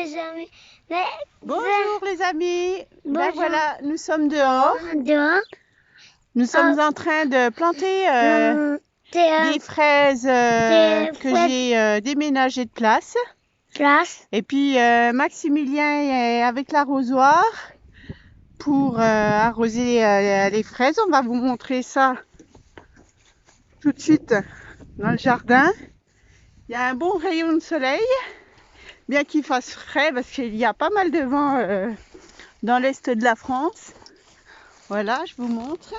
mes amis. Bonjour les amis. Ben Bonjour. voilà, nous sommes dehors. Dehors. Nous sommes en train de planter des fraises que j'ai déménagées de place. Et puis Maximilien est avec l'arrosoir pour arroser les fraises. On va vous montrer ça tout de suite dans le jardin. Il y a un bon rayon de soleil, bien qu'il fasse frais parce qu'il y a pas mal de vent dans l'est de la France. Voilà, je vous montre.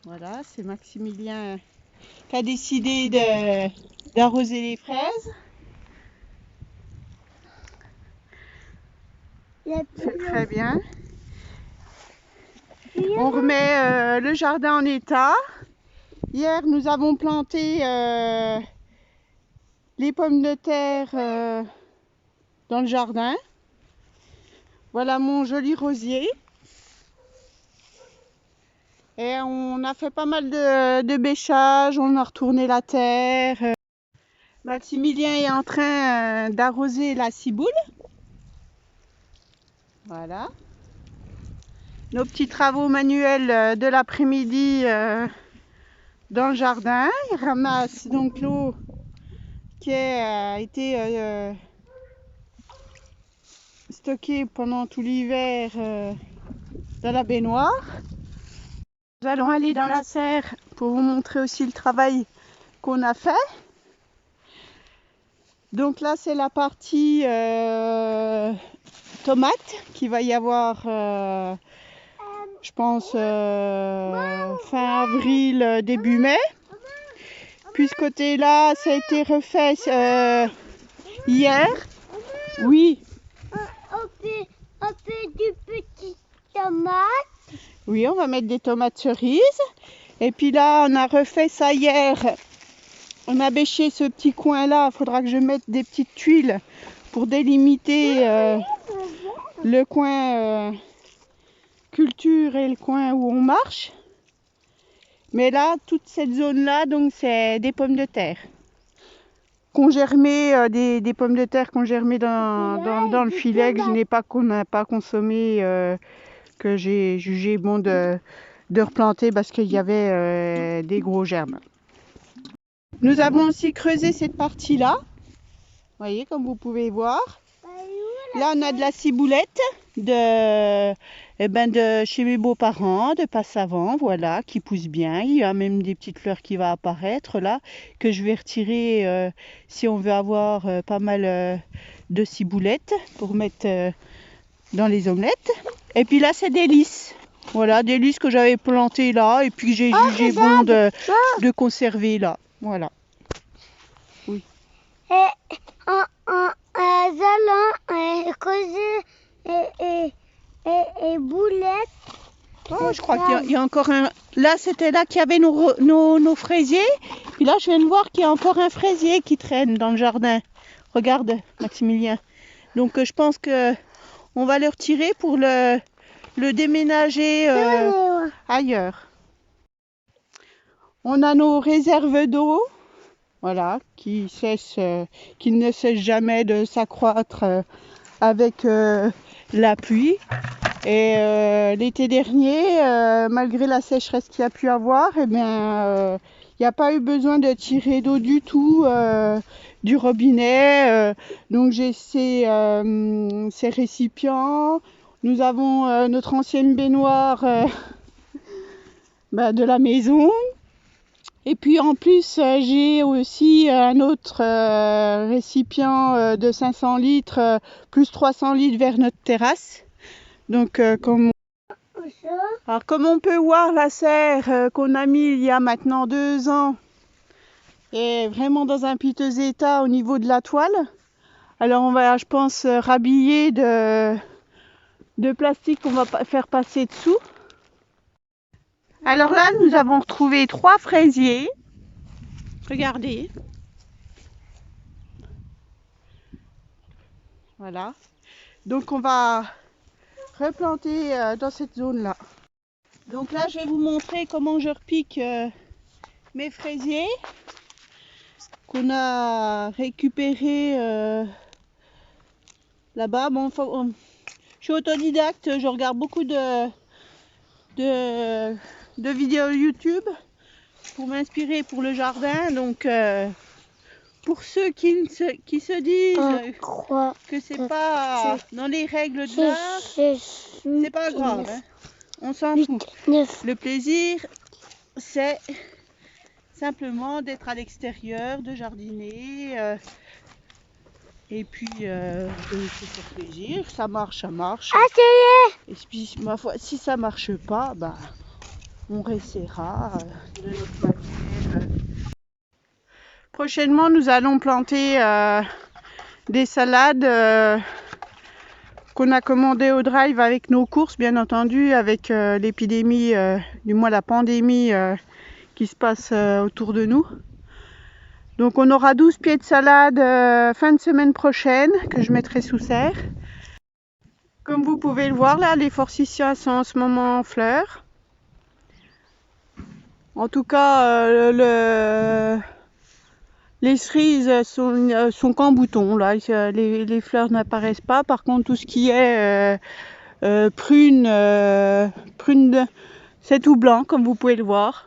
Voilà, c'est Maximilien qui a décidé d'arroser les fraises. C'est très bien. On remet le jardin en état. Hier, nous avons planté les pommes de terre dans le jardin. Voilà mon joli rosier. Et on a fait pas mal de bêchage, on a retourné la terre. Maximilien est en train d'arroser la ciboule. Voilà. Nos petits travaux manuels de l'après-midi dans le jardin. Il ramasse donc l'eau qui a été stockée pendant tout l'hiver dans la baignoire. Nous allons aller dans la serre pour vous montrer aussi le travail qu'on a fait. Donc là c'est la partie tomate qu'il va y avoir je pense fin avril début mai. Puis ce côté là ça a été refait hier. Oui. On fait du petit tomate. Oui, on va mettre des tomates cerises. Et puis là, on a refait ça hier. On a bêché ce petit coin-là. Il faudra que je mette des petites tuiles pour délimiter le coin culture et le coin où on marche. Mais là, toute cette zone-là, donc c'est des pommes de terre. Qu'on germé, des pommes de terre qu'on germé dans le filet que qu'on n'a pas consommé. Que j'ai jugé bon de replanter parce qu'il y avait des gros germes. Nous avons aussi creusé cette partie-là. Vous voyez, comme vous pouvez voir. Là, on a de la ciboulette de chez mes beaux-parents, de Passavant, voilà, qui pousse bien. Il y a même des petites fleurs qui vont apparaître là, que je vais retirer si on veut avoir pas mal de ciboulette pour mettre dans les omelettes. Et puis là, c'est des lys. Voilà, des lys que j'avais plantées là et puis que j'ai jugé bon de conserver là. Voilà. Oui. Et boulettes. Oh, je crois qu'il y a encore un... Là, c'était là qu'il y avait nos fraisiers. Puis là, je viens de voir qu'il y a encore un fraisier qui traîne dans le jardin. Regarde, Maximilien. Donc, je pense que on va le retirer pour le déménager ailleurs. On a nos réserves d'eau, voilà, qui ne cessent jamais de s'accroître avec la pluie. Et l'été dernier, malgré la sécheresse qu'il y a pu avoir, eh bien, il n'y a pas eu besoin de tirer d'eau du tout du robinet. Donc j'ai ces récipients. Nous avons notre ancienne baignoire de la maison. Et puis en plus, j'ai aussi un autre récipient de 500 litres, plus 300 litres vers notre terrasse. Donc comme on peut voir, la serre qu'on a mis il y a maintenant 2 ans est vraiment dans un piteux état au niveau de la toile. Alors on va, je pense, rhabiller de plastique qu'on va faire passer dessous. Alors là, nous avons retrouvé 3 fraisiers. Regardez. Voilà. Donc on va replanter dans cette zone-là. Donc là, je vais vous montrer comment je repique mes fraisiers. qu'on a récupéré là-bas. Bon, je suis autodidacte, je regarde beaucoup de vidéos YouTube pour m'inspirer pour le jardin. Donc pour ceux qui se disent que c'est pas dans les règles de l'art, c'est pas grave, hein. On s'en fout. Le plaisir, c'est simplement d'être à l'extérieur, de jardiner, et puis de se faire plaisir. Ça marche, ça marche. Et puis, ma foi, si ça marche pas, bah, on réessayera de notre manière. Prochainement, nous allons planter des salades qu'on a commandées au drive avec nos courses, bien entendu, avec l'épidémie, du moins la pandémie qui se passe autour de nous. Donc on aura 12 pieds de salade fin de semaine prochaine que je mettrai sous serre. Comme vous pouvez le voir là, les forsythias sont en ce moment en fleurs. En tout cas, les cerises sont qu'en bouton là, les fleurs n'apparaissent pas. Par contre, tout ce qui est prune, c'est tout blanc comme vous pouvez le voir.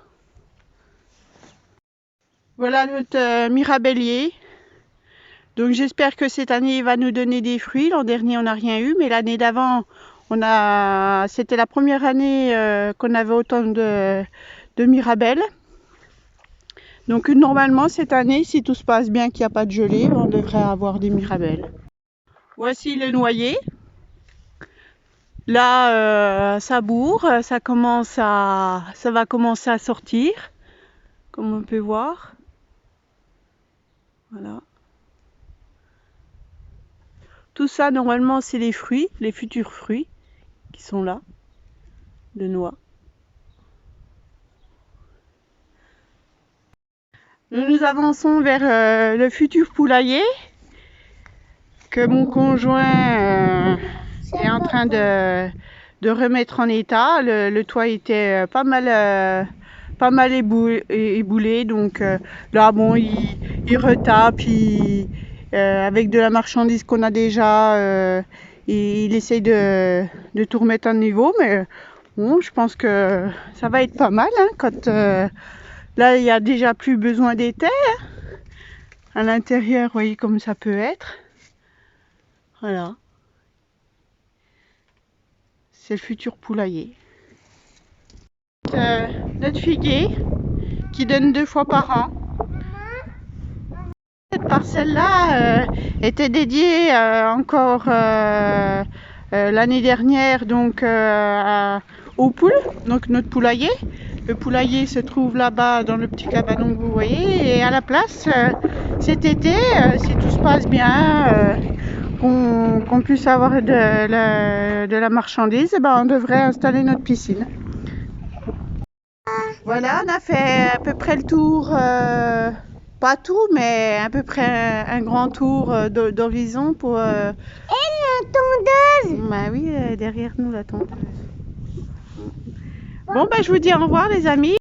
Voilà notre mirabellier. Donc j'espère que cette année il va nous donner des fruits. L'an dernier on n'a rien eu, mais l'année d'avant c'était la première année qu'on avait autant de mirabelles. Donc normalement cette année, si tout se passe bien, qu'il n'y a pas de gelée, on devrait avoir des mirabelles. Voici le noyer. Là ça bourre, ça va commencer à sortir, comme on peut voir. Voilà. Tout ça, normalement, c'est les fruits, les futurs fruits qui sont là, de noix. Nous avançons vers le futur poulailler que mon conjoint est en train de remettre en état. Le toit était pas mal éboulé, donc là, bon, il retape, avec de la marchandise qu'on a déjà, il essaye de tout remettre à niveau, mais bon, je pense que ça va être pas mal, hein, quand là il n'y a déjà plus besoin d'été, hein. À l'intérieur, vous voyez comme ça peut être. Voilà, c'est le futur poulailler. Notre figuier qui donne 2 fois par an. Cette parcelle-là était dédiée encore l'année dernière donc aux poules, donc notre poulailler. Le poulailler se trouve là-bas dans le petit cabanon que vous voyez, et à la place cet été, si tout se passe bien, qu'on puisse avoir de la marchandise, ben, on devrait installer notre piscine. Voilà, on a fait à peu près le tour, pas tout, mais à peu près un grand tour d'horizon pour... Et la tondeuse! Bah oui, derrière nous la tondeuse. Bon, bah je vous dis au revoir les amis.